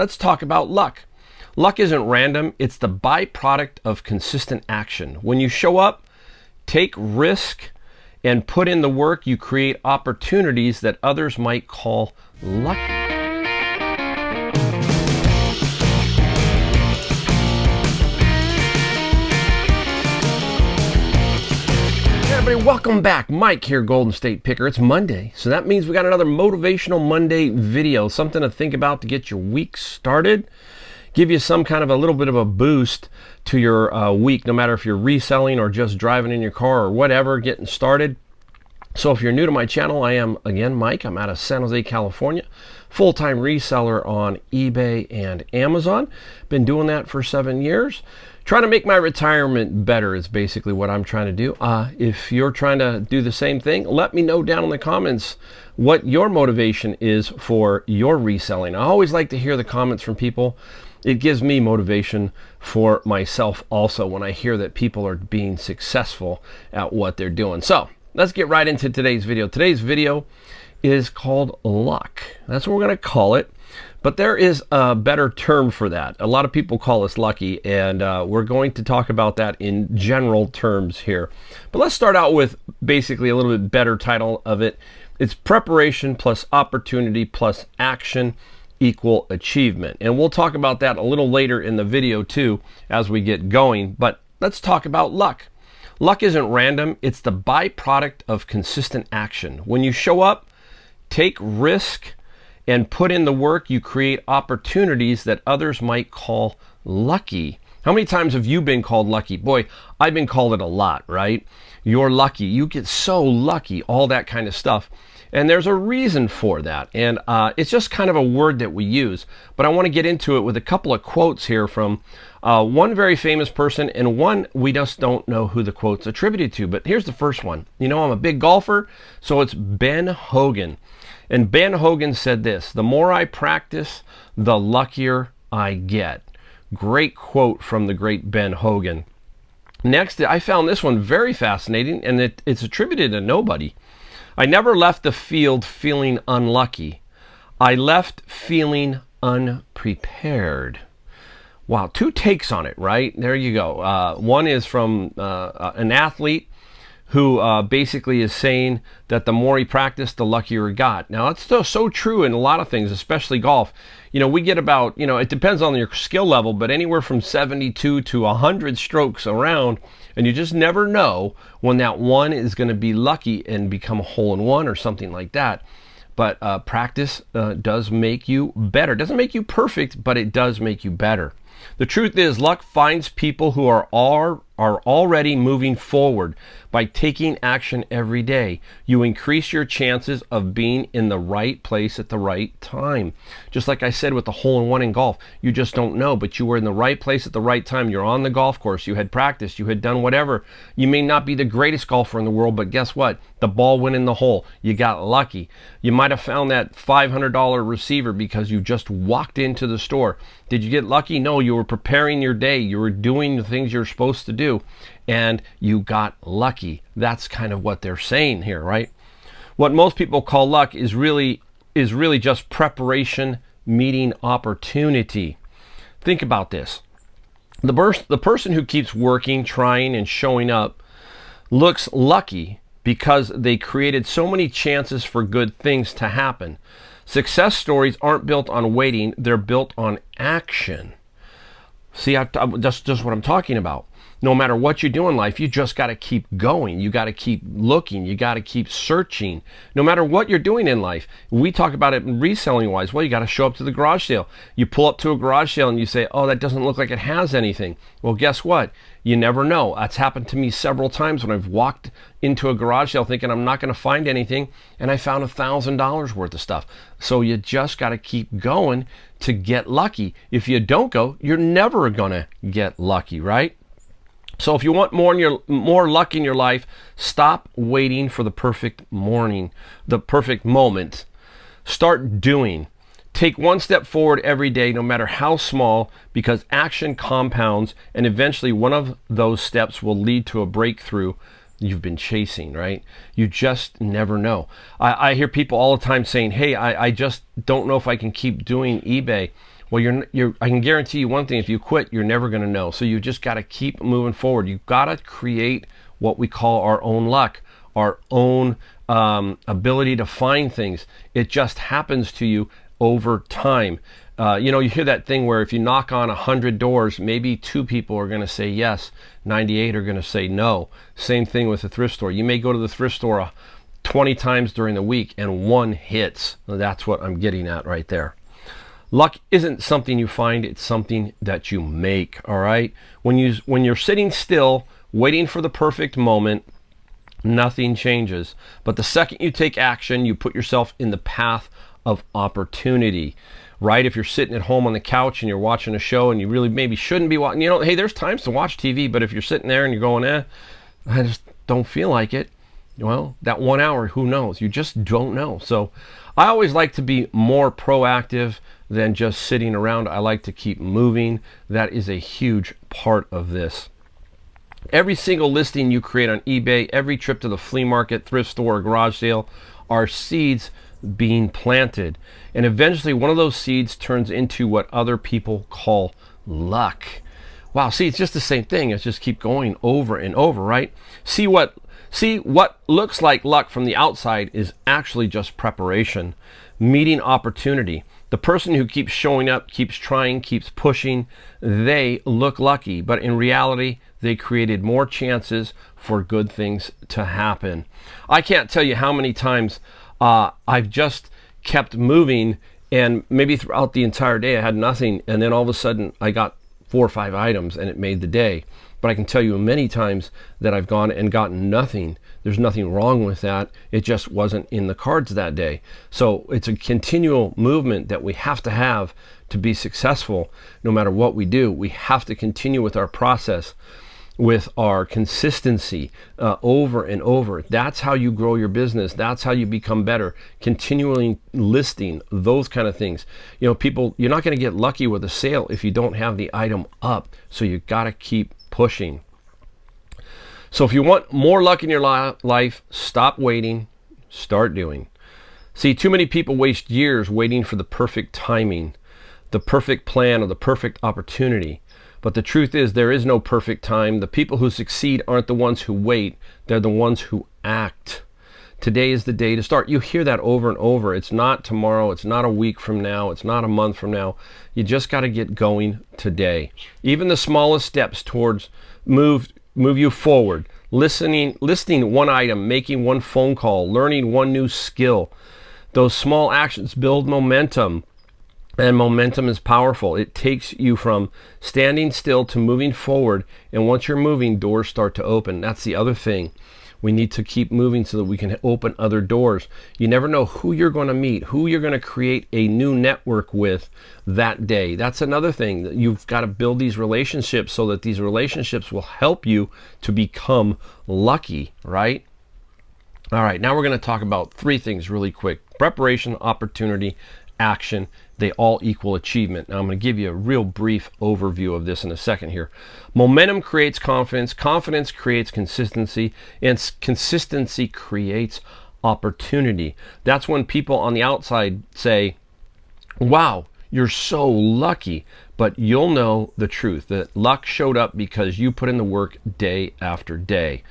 let's talk about luck. Luck isn't random, it's the byproduct of consistent action. When you show up, take risk, and put in the work, you create opportunities that others might call lucky. Hey everybody, welcome back. Mike here, Golden State Picker. It's Monday, so that means we got another Motivational Monday video, something to think about to get your week started. Give you some kind of a little bit of a boost to your week, no matter if you're reselling or just driving in your car or whatever, getting started. So if you're new to my channel, I am, again, Mike. I'm out of San Jose, California. Full-time reseller on eBay and Amazon. Been doing that for 7 years. Trying to make my retirement better is basically what I'm trying to do. If you're trying to do the same thing, let me know down in the comments what your motivation is for your reselling. I always like to hear the comments from people. It gives me motivation for myself also when I hear that people are being successful at what they're doing. So let's get right into today's video. Today's video is called luck. That's what we're going to call it. But there is a better term for that. A lot of people call us lucky, and we're going to talk about that in general terms here. But let's start out with basically a little bit better title of it. It's preparation plus opportunity plus action equal achievement. And we'll talk about that a little later in the video too as we get going. But let's talk about luck. Luck isn't random, it's the byproduct of consistent action. When you show up, take risk, and put in the work, you create opportunities that others might call lucky. How many times have you been called lucky? Boy, I've been called it a lot, right? You're lucky, you get so lucky, all that kind of stuff. And there's a reason for that. And it's just kind of a word that we use. But I want to get into it with a couple of quotes here from one very famous person and one we just don't know who the quote's attributed to. But here's the first one. You know, I'm a big golfer, so it's Ben Hogan. And Ben Hogan said this: "The more I practice, the luckier I get." Great quote from the great Ben Hogan. Next, I found this one very fascinating, and it's attributed to nobody. "I never left the field feeling unlucky. I left feeling unprepared." Wow, two takes on it, right? There you go. One is from an athlete who basically is saying that the more he practiced, the luckier he got. Now, that's still so true in a lot of things, especially golf. You know, we get about, it depends on your skill level, but anywhere from 72 to 100 strokes around, and you just never know when that one is going to be lucky and become a hole-in-one or something like that. But practice does make you better. It doesn't make you perfect, but it does make you better. The truth is, luck finds people who are already moving forward. By taking action every day, you increase your chances of being in the right place at the right time. Just like I said with the hole-in-one in golf, you just don't know, but you were in the right place at the right time. You're on the golf course, you had practiced, you had done whatever. You may not be the greatest golfer in the world, but guess what? The ball went in the hole. You got lucky. You might have found that $500 receiver because you just walked into the store. Did you get lucky? No, you were preparing your day. You were doing the things you're supposed to do, and you got lucky. That's kind of what they're saying here, right? What most people call luck is really just preparation meeting opportunity. Think about this. The person who keeps working, trying, and showing up looks lucky because they created so many chances for good things to happen. Success stories aren't built on waiting, they're built on action. See, that's just what I'm talking about. No matter what you do in life, you just got to keep going. You got to keep looking. You got to keep searching. No matter what you're doing in life, we talk about it reselling wise. Well, you got to show up to the garage sale. You pull up to a garage sale and you say, "Oh, that doesn't look like it has anything." Well, guess what? You never know. That's happened to me several times when I've walked into a garage sale thinking I'm not going to find anything, and I found $1,000 worth of stuff. So you just got to keep going to get lucky. If you don't go, you're never going to get lucky, right? So if you want more luck in your life, stop waiting for the perfect morning, the perfect moment. Start doing. Take one step forward every day, no matter how small, because action compounds, and eventually one of those steps will lead to a breakthrough you've been chasing, right? You just never know. I hear people all the time saying, "Hey, I just don't know if I can keep doing eBay." Well, I can guarantee you one thing: if you quit, you're never going to know. So you just got to keep moving forward. You've got to create what we call our own luck, our own ability to find things. It just happens to you over time. You hear that thing where if you knock on 100 doors, maybe 2 people are going to say yes, 98 are going to say no. Same thing with the thrift store. You may go to the thrift store 20 times during the week and 1 hits. That's what I'm getting at right there. Luck isn't something you find, it's something that you make, all right? When you're sitting still, waiting for the perfect moment, nothing changes. But the second you take action, you put yourself in the path of opportunity, right? If you're sitting at home on the couch and you're watching a show and you really maybe shouldn't be watching, hey, there's times to watch TV, but if you're sitting there and you're going, I just don't feel like it, well, that 1 hour, who knows? You just don't know. So I always like to be more proactive than just sitting around. I like to keep moving. That is a huge part of this. Every single listing you create on eBay, every trip to the flea market, thrift store, or garage sale are seeds being planted. And eventually one of those seeds turns into what other people call luck. Wow, see, it's just the same thing. It's just keep going over and over, right? See what looks like luck from the outside is actually just preparation, meeting opportunity. The person who keeps showing up, keeps trying, keeps pushing, they look lucky, but in reality, they created more chances for good things to happen. I can't tell you how many times I've just kept moving, and maybe throughout the entire day I had nothing, and then all of a sudden I got 4 or 5 items and it made the day. But I can tell you many times that I've gone and gotten nothing. There's nothing wrong with that. It just wasn't in the cards that day. So it's a continual movement that we have to be successful. No matter what we do, we have to continue with our process, with our consistency over and over. That's how you grow your business. That's how you become better. Continually listing, those kind of things. People, you're not going to get lucky with a sale if you don't have the item up. So you got to keep pushing. So if you want more luck in your life, stop waiting, start doing. See, too many people waste years waiting for the perfect timing, the perfect plan, or the perfect opportunity. But the truth is, there is no perfect time. The people who succeed aren't the ones who wait, they're the ones who act. Today is the day to start. You hear that over and over. It's not tomorrow, it's not a week from now, it's not a month from now. You just got to get going today. Even the smallest steps towards move you forward. Listing 1 item, making 1 phone call, learning 1 new skill. Those small actions build momentum. And momentum is powerful. It takes you from standing still to moving forward. And once you're moving, doors start to open. That's the other thing. We need to keep moving so that we can open other doors. You never know who you're going to meet, who you're going to create a new network with that day. That's another thing. You've got to build these relationships so that these relationships will help you to become lucky, right? All right, now we're going to talk about 3 things really quick. Preparation, opportunity, action. They all equal achievement. Now I'm going to give you a real brief overview of this in a second here. Momentum creates confidence, confidence creates consistency, and consistency creates opportunity. That's when people on the outside say, wow, you're so lucky. But you'll know the truth, that luck showed up because you put in the work day after day.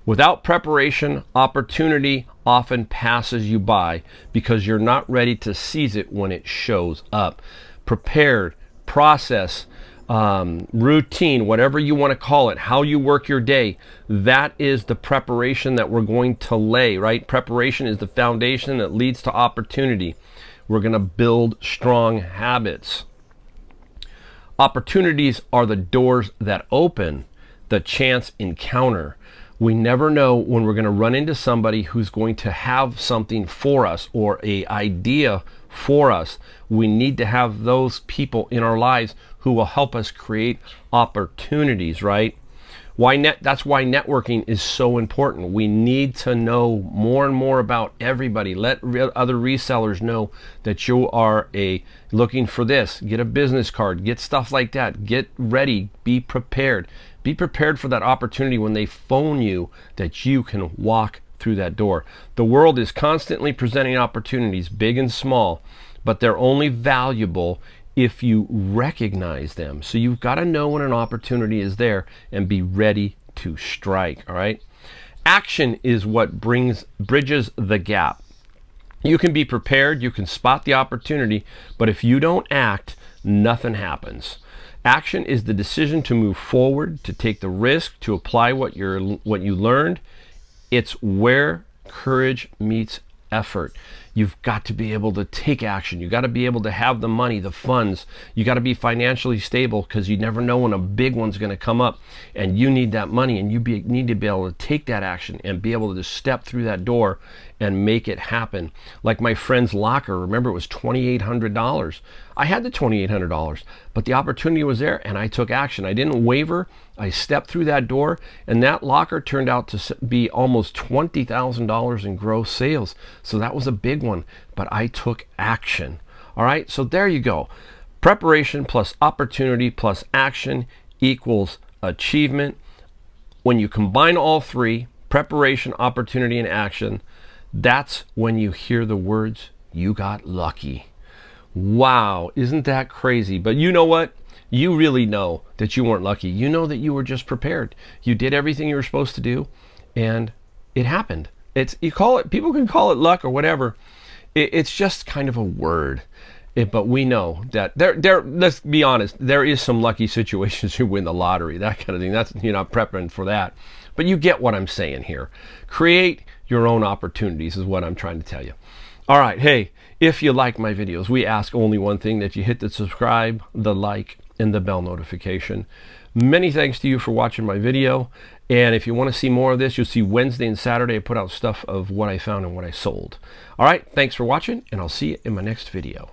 Without preparation, opportunity often passes you by because you're not ready to seize it when it shows up. Prepared, process, routine, whatever you want to call it, how you work your day, that is the preparation that we're going to lay, right? Preparation is the foundation that leads to opportunity. We're going to build strong habits. Opportunities are the doors that open the chance encounter. We never know when we're going to run into somebody who's going to have something for us or an idea for us. We need to have those people in our lives who will help us create opportunities, right? That's why networking is so important. We need to know more and more about everybody. Let other resellers know that you are looking for this. Get a business card, get stuff like that. Get ready, be prepared. Be prepared for that opportunity when they phone you, that you can walk through that door. The world is constantly presenting opportunities, big and small, but they're only valuable if you recognize them. So you've got to know when an opportunity is there and be ready to strike, all right? Action is what bridges the gap. You can be prepared, you can spot the opportunity, but if you don't act, nothing happens. Action is the decision to move forward, to take the risk, to apply what you learned. It's where courage meets effort. You've got to be able to take action. You've got to be able to have the money, the funds. You got to be financially stable, because you never know when a big one's going to come up and you need that money, and you need to be able to take that action and be able to just step through that door and make it happen. Like my friend's locker, remember, it was $2,800. I had the $2,800, but the opportunity was there and I took action. I didn't waver. I stepped through that door, and that locker turned out to be almost $20,000 in gross sales. So that was a big one, but I took action. All right, so there you go. Preparation plus opportunity plus action equals achievement. When you combine all three, preparation, opportunity, and action, that's when you hear the words, "You got lucky." Wow, isn't that crazy? But you know what? You really know that you weren't lucky. You know that you were just prepared. You did everything you were supposed to do, and it happened. People can call it luck or whatever. It's just kind of a word. But we know that let's be honest, there is some lucky situations you win the lottery, that kind of thing. You're not prepping for that. But you get what I'm saying here. Create your own opportunities is what I'm trying to tell you. All right, hey, if you like my videos, we ask only one thing, that you hit the subscribe, the like, and the bell notification. Many thanks to you for watching my video. And if you want to see more of this, you'll see Wednesday and Saturday I put out stuff of what I found and what I sold. All right, thanks for watching, and I'll see you in my next video.